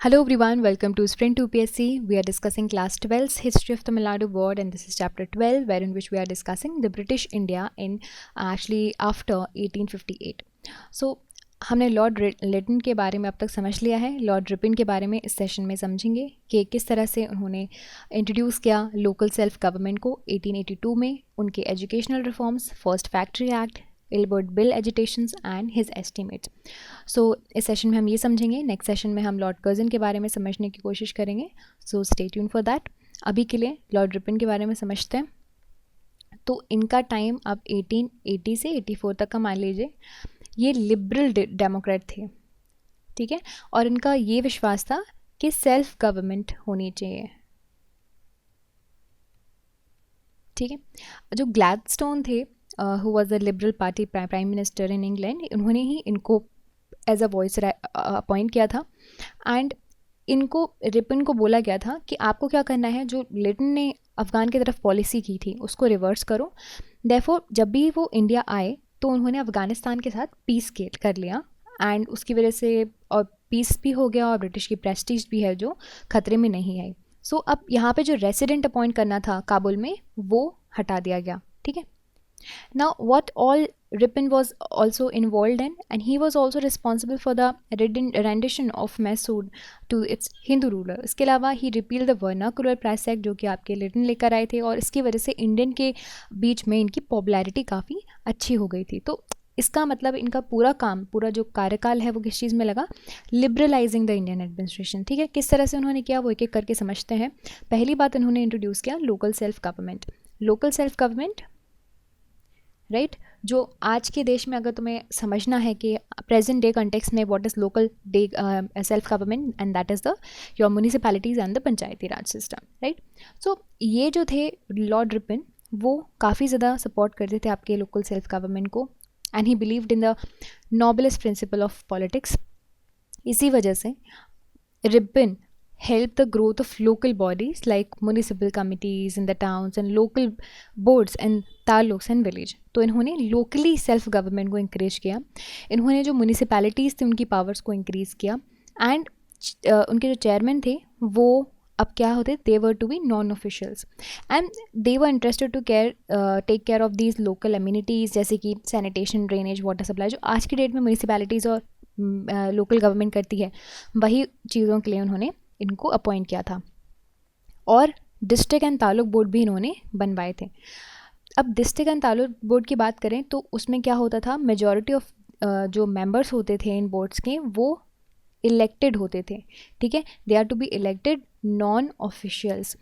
Hello everyone, welcome to Sprint 2PSC. We are discussing class 12's History of Tamil Nadu Board, and this is chapter 12, wherein which we are discussing the British India in actually after 1858. So हमने Lord Liton के बारे में अब तक समझ लिया है. Lord Ripon के बारे में इस सेशन में समझेंगे कि किस तरह से उन्होंने इंट्रोड्यूस किया लोकल सेल्फ गवर्नमेंट को 1882 में, उनके educational reforms, first factory act, Ilbert bill agitations and his estimates. So इस सेशन में हम ये समझेंगे. नेक्स्ट सेशन में हम लॉर्ड कर्जन के बारे में समझने की कोशिश करेंगे. So stay tune for that. अभी के लिए लॉर्ड रिपन के बारे में समझते हैं. तो इनका टाइम अब 1880 से 84 तक का मान लीजिए. ये लिबरल डेमोक्रेट थे, ठीक है, और इनका ये विश्वास था कि सेल्फ गवर्नमेंट होनी चाहिए, ठीक है. जो ग्लैडस्टोन थे, who was the liberal party prime minister in England, उन्होंने ही इनको एज अ वॉइस अपॉइंट किया था. एंड इनको रिपन को बोला गया था कि आपको क्या करना है, जो लिटन ने अफ़गान की तरफ पॉलिसी की थी उसको रिवर्स करो. देयरफॉर जब भी वो इंडिया आए तो उन्होंने अफ़गानिस्तान के साथ पीस कर लिया, एंड उसकी वजह से और पीस भी हो गया और ब्रिटिश की प्रेस्टीज भी है जो खतरे में नहीं आई. सो अब यहाँ पे जो रेसिडेंट अपॉइंट करना था काबुल में वो हटा दिया गया, ठीक है. Now, what all Ripon was also involved in, and he was also responsible for the rendition of Mysore to its Hindu ruler. इसके अलावा he repealed the vernacular price act जो कि आपके लिटन लेकर आए थे, और इसकी वजह से इंडियन के बीच में इनकी पॉपुलैरिटी काफ़ी अच्छी हो गई थी. तो इसका मतलब इनका पूरा काम, पूरा जो कार्यकाल है वो किस चीज़ में लगा, लिबरलाइजिंग द इंडियन एडमिनिस्ट्रेशन, ठीक है. किस तरह से उन्होंने किया वो एक एक करके समझते हैं. पहली बात उन्होंने इंट्रोड्यूस किया local self government. Local self government, right, जो आज के देश में अगर तुम्हें समझना है कि प्रेजेंट डे कंटेक्स्ट में what is local day self government, and that is the your municipalities and the panchayati raj system, right. So ये जो थे लॉर्ड रिपन, वो काफ़ी ज़्यादा सपोर्ट करते थे आपके लोकल सेल्फ गवर्नमेंट को, and he believed in the noblest principle of politics. इसी वजह से Ripon help the growth of local bodies like municipal committees in the towns and local boards and taluks and village. तो इन्होंने locally self government को increase किया. इन्होंने जो municipalities थी उनकी पावर्स को इंक्रीज किया. एंड उनके जो चेयरमैन थे वो अब क्या होते, they were to be non officials, and they were interested to take care of these local amenities, जैसे कि सैनिटेशन, ड्रेनेज, वाटर सप्लाई, जो आज की डेट में म्यूनिसिपैलिटीज़ और लोकल गवर्नमेंट करती है, वही चीज़ों के लिए उन्होंने इनको अपॉइंट किया था. और डिस्ट्रिक्ट एंड तालुक बोर्ड भी इन्होंने बनवाए थे. अब डिस्ट्रिक्ट एंड तालुक बोर्ड की बात करें तो उसमें क्या होता था, मेजॉरिटी ऑफ जो मेंबर्स होते थे इन बोर्ड्स के वो इलेक्टेड होते थे, ठीक है. They are to be elected non officials.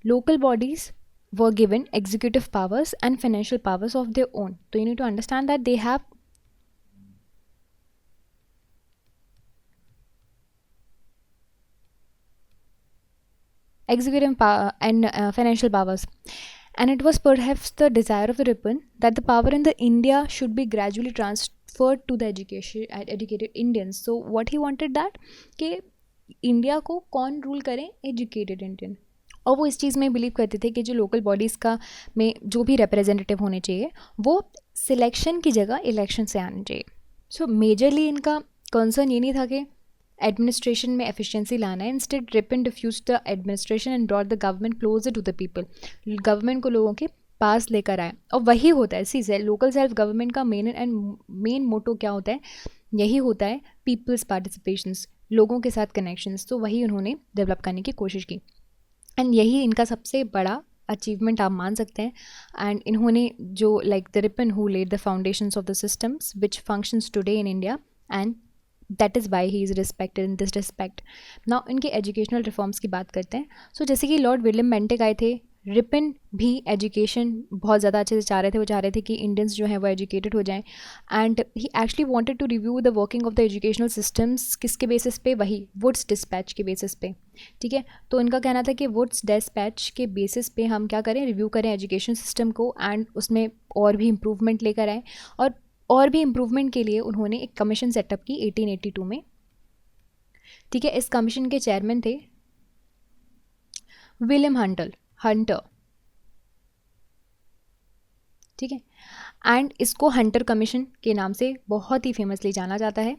Local bodies were given executive powers and financial powers of their own. तो you need to understand that they have executive and financial powers. And it was perhaps the desire of the Ripon that the power in the India should be gradually transferred to the educated Indians. So what he wanted that कि India को कौन rule करें, educated Indian. और वो इस चीज़ में believe करते थे कि जो लोकल बॉडीज़ का में जो भी रिप्रेजेंटेटिव होने चाहिए वो सिलेक्शन की जगह इलेक्शन से आने चाहिए. सो मेजरली इनका कंसर्न ये नहीं था कि एडमिनिस्ट्रेशन में एफिशिएंसी लाना है. Instead Ripon diffuse the administration and brought the government closer to the people. Government को लोगों के पास लेकर आए, और वही होता है सी लोकल सेल्फ गवर्नमेंट का मेन मोटो क्या होता है, यही होता है पीपल्स पार्टिसिपेशंस, लोगों के साथ कनेक्शंस. तो वही उन्होंने डेवलप करने की कोशिश की, एंड यही इनका सबसे बड़ा अचीवमेंट आप मान सकते हैं. एंड इन्होंने जो like the Ripon who led the foundations of the systems which functions today in India, and that is why he is respected in this respect. Now इनके एजुकेशनल रिफॉर्म्स की बात करते हैं. सो जैसे कि लॉर्ड विलियम बेंटिक आए थे, Ripon भी एजुकेशन बहुत ज़्यादा अच्छे से चाह रहे थे. वो चाह रहे थे कि इंडियंस जो हैं वो एजुकेटेड हो जाएं, and he actually wanted to review the working of the educational systems. किसके बेसिस पे, वही वुड्स डिस्पैच के बेसिस पे, ठीक है. तो इनका कहना था कि वुड्स डिस्पैच के बेसिस पे हम क्या करें, रिव्यू करें एजुकेशन सिस्टम को, एंड उसमें और भी इम्प्रूवमेंट लेकर आएँ. और भी इम्प्रूवमेंट के लिए उन्होंने एक कमीशन सेटअप की 1882 में, ठीक है. इस कमीशन के चेयरमैन थे विलियम हंटर, ठीक है. एंड इसको हंटर कमीशन के नाम से बहुत ही फेमसली जाना जाता है.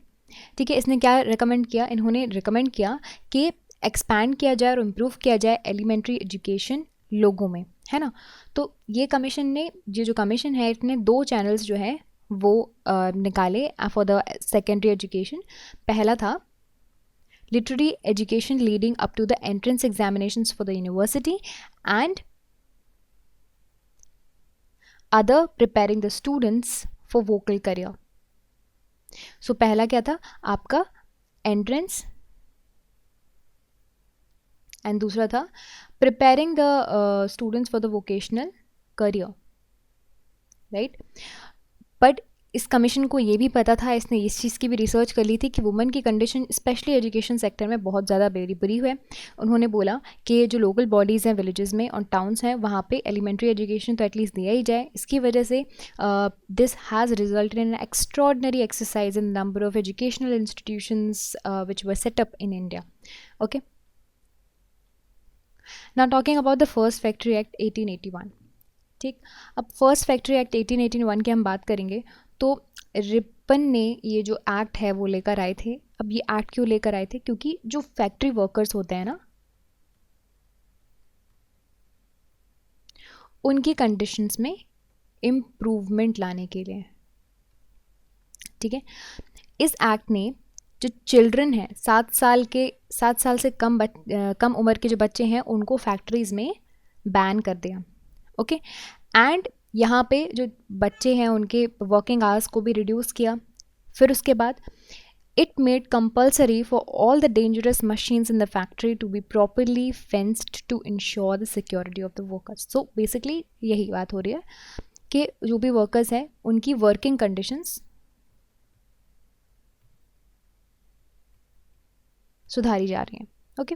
ठीक है, इसने क्या रिकमेंड किया, इन्होंने रिकमेंड किया कि एक्सपैंड किया जाए और इम्प्रूव किया जाए एलिमेंट्री एजुकेशन लोगों में, है ना। तो ये कमीशन ने, ये जो कमीशन है, इसने 2 चैनल्स जो है वो निकाले फॉर द सेकेंडरी एजुकेशन। पहला था literary education leading up to the entrance examinations for the university and other preparing the students for vocal career. So पहला क्या था आपका entrance and दूसरा था preparing the students for the vocational career, right? But इस commission को ये भी पता था, इसने इस चीज़ की भी रिसर्च कर ली थी कि वुमेन की कंडीशन स्पेशली एजुकेशन सेक्टर में बहुत ज़्यादा बुरी है। उन्होंने बोला कि जो लोकल बॉडीज़ हैं विलेजेस में और टाउन्स हैं वहाँ पे एलिमेंट्री एजुकेशन तो एटलीस्ट दिया ही जाए। इसकी वजह से this has resulted in extraordinary exercise in number of educational institutions which were set up in India. Okay, now talking about the first factory act 1881। ठीक, अब फर्स्ट फैक्ट्री एक्ट 1881 की हम बात करेंगे तो रिपन ने ये जो एक्ट है वो लेकर आए थे। अब ये एक्ट क्यों लेकर आए थे? क्योंकि जो फैक्ट्री वर्कर्स होते हैं ना, उनकी कंडीशंस में इम्प्रूवमेंट लाने के लिए। ठीक है, इस एक्ट ने जो चिल्ड्रन है 7 साल से कम उम्र के जो बच्चे हैं उनको फैक्ट्रीज में बैन कर दिया। ओके, एंड यहाँ पे जो बच्चे हैं उनके वर्किंग आवर्स को भी रिड्यूस किया। फिर उसके बाद it made compulsory for all the dangerous machines in the factory to be properly fenced to ensure the security of the workers. So basically यही बात हो रही है कि जो भी वर्कर्स हैं उनकी वर्किंग कंडीशंस सुधारी जा रही हैं। ओके,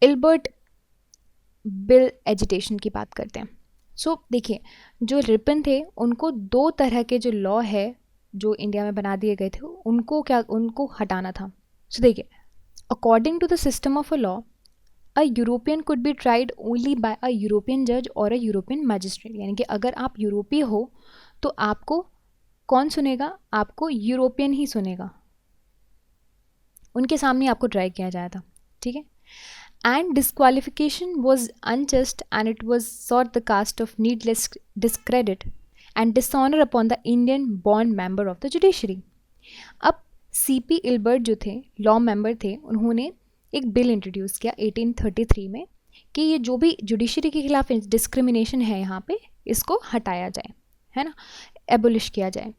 इल्बर्ट बिल एजिटेशन की बात करते हैं। सो देखिए, जो रिपन थे उनको 2 तरह के जो लॉ है जो इंडिया में बना दिए गए थे उनको हटाना था। सो देखिए, according to the system of a law, a European could be tried only by a European जज और अ यूरोपियन मैजिस्ट्रेट। यानी कि अगर आप यूरोपीय हो तो आपको कौन सुनेगा? आपको यूरोपियन ही सुनेगा, उनके सामने आपको ट्राई किया जाया था। ठीक है, and disqualification was unjust and it was sought the cast of needless discredit and dishonor upon the Indian born member of the judiciary. अब सीपी इल्बर्ट जो थे लॉ मेंबर थे, उन्होंने एक बिल इंट्रोड्यूस किया 1833 में कि ये जो भी जुडिशरी के खिलाफ डिस्क्रिमिनेशन है यहाँ पे इसको हटाया जाए, है ना, एबोलिश किया जाए।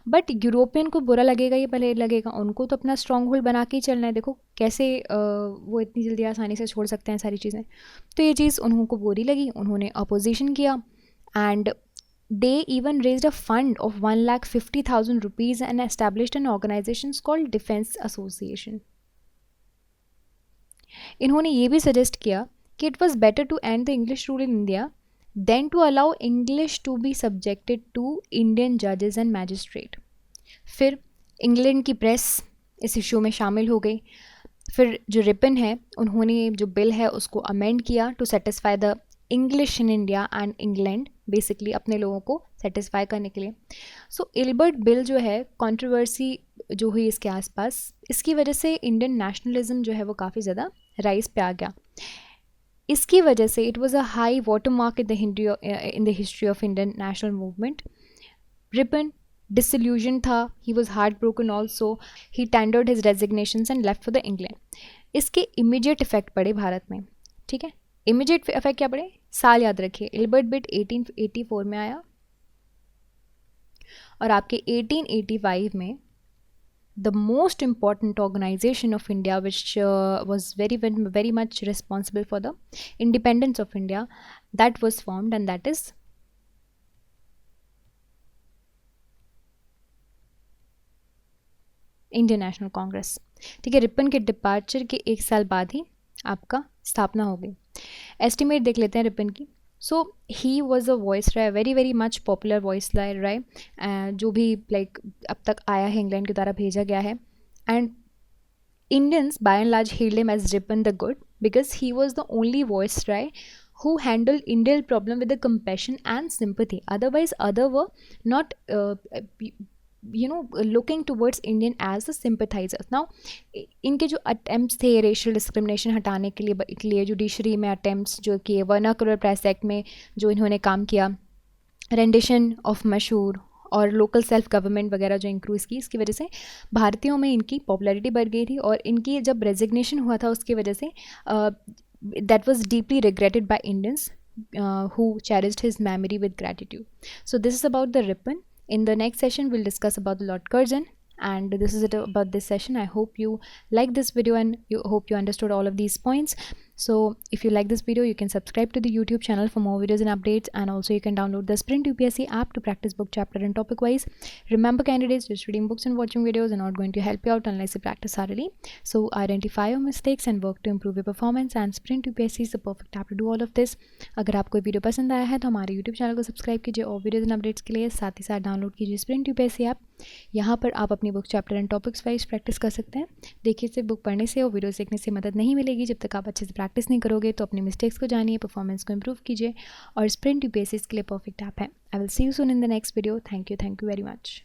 बट यूरोपियन को बुरा लगेगा, ये पहले लगेगा, उनको तो अपना स्ट्रॉन्ग होल्ड बना के ही चलना है। देखो कैसे वो इतनी जल्दी आसानी से छोड़ सकते हैं सारी चीज़ें। तो ये चीज़ उनको बुरी लगी, उन्होंने अपोजिशन किया and they even raised a fund of 1,50,000 rupees and established an organisation called Defence Association. इन्होंने ये भी सजेस्ट किया कि it was better to end the English rule in India then to allow English to be subjected to Indian judges and magistrate। फिर England की press इस issue में शामिल हो गई। फिर जो रिपन है उन्होंने जो बिल है उसको अमेंड किया to satisfy the English in India and England, basically अपने लोगों को सेटिस्फाई करने के लिए। सो इल्बर्ट बिल जो है कंट्रोवर्सी जो हुई इसके आसपास, इसकी वजह से इंडियन नेशनलिज्म जो है वो काफ़ी ज़्यादा राइज पे आ गया। इसकी वजह से it was a high water mark in the history of Indian national movement. Ripon disillusion था, he was heart broken also, he tendered his resignations and left for the England. इसके इमीडिएट इफेक्ट पड़े भारत में। ठीक है, immediate effect क्या पड़े? साल याद रखिए, इल्बर्ट बिल 1884 में आया और आपके 1885 में the most important organization of India which was very much responsible for the independence of India, that was formed and that is Indian national Congress. ठीक है, रिपन के डिपार्चर के 1 साल बाद ही आपका स्थापना हो गई। एस्टिमेट देख लेते हैं रिपन की। So he was a viceroy, very much popular viceroy, जो भी लाइक अब तक आया है इंग्लैंड के द्वारा भेजा गया है। And Indians by and large hailed him as Ripon the Good because he was the only viceroy who handled Indian problem with the compassion and sympathy. Otherwise, other were not looking towards Indian as a sympathizer. Now इनके जो attempts थे racial discrimination हटाने के लिए judiciary में attempts जो किए, vernacular press act में जो इन्होंने काम किया, रेंडिशन ऑफ मशहूर और लोकल सेल्फ गवर्नमेंट वगैरह जो इंक्रीज़ की, इसकी वजह से भारतीयों में इनकी पॉपुलैरिटी बढ़ गई थी। और इनकी जब रेजिग्नेशन हुआ था उसकी वजह say that was deeply regretted by Indians who cherished his memory with gratitude. So this is about the Ripon. In the next session we'll discuss about the Lord Curzon, and this is it about this session. I hope you like this video and hope you understood all of these points. So if you like this video, you can subscribe to the YouTube channel for more videos and updates, and also you can download the Sprint UPSC app to practice book chapter and topic wise. Remember candidates, just reading books and watching videos are not going to help you out unless you practice thoroughly. So identify your mistakes and work to improve your performance, and Sprint UPSC is the perfect app to do all of this. अगर आपको video पसंद आया है तो हमारे YouTube channel को subscribe कीजिए और वीडियोज़ एंड अपडेट्स के लिए साथ ही साथ डाउनलोड कीजिए स्प्रिंट यूपीएससी ऐप। यहाँ पर आप अपनी book chapter and topics wise practice कर सकते हैं। देखिए, सिर्फ बुक पढ़ने से और वीडियो देखने से मदद नहीं मिलेगी। जब तक आप अच्छे से प्रैक्टिस नहीं करोगे तो अपनी मिस्टेक्स को जानिए, परफॉर्मेंस को इंप्रूव कीजिए, और स्प्रिंट यूपीएससी के लिए परफेक्ट ऐप है। I will see you soon in the next video. Thank you very much.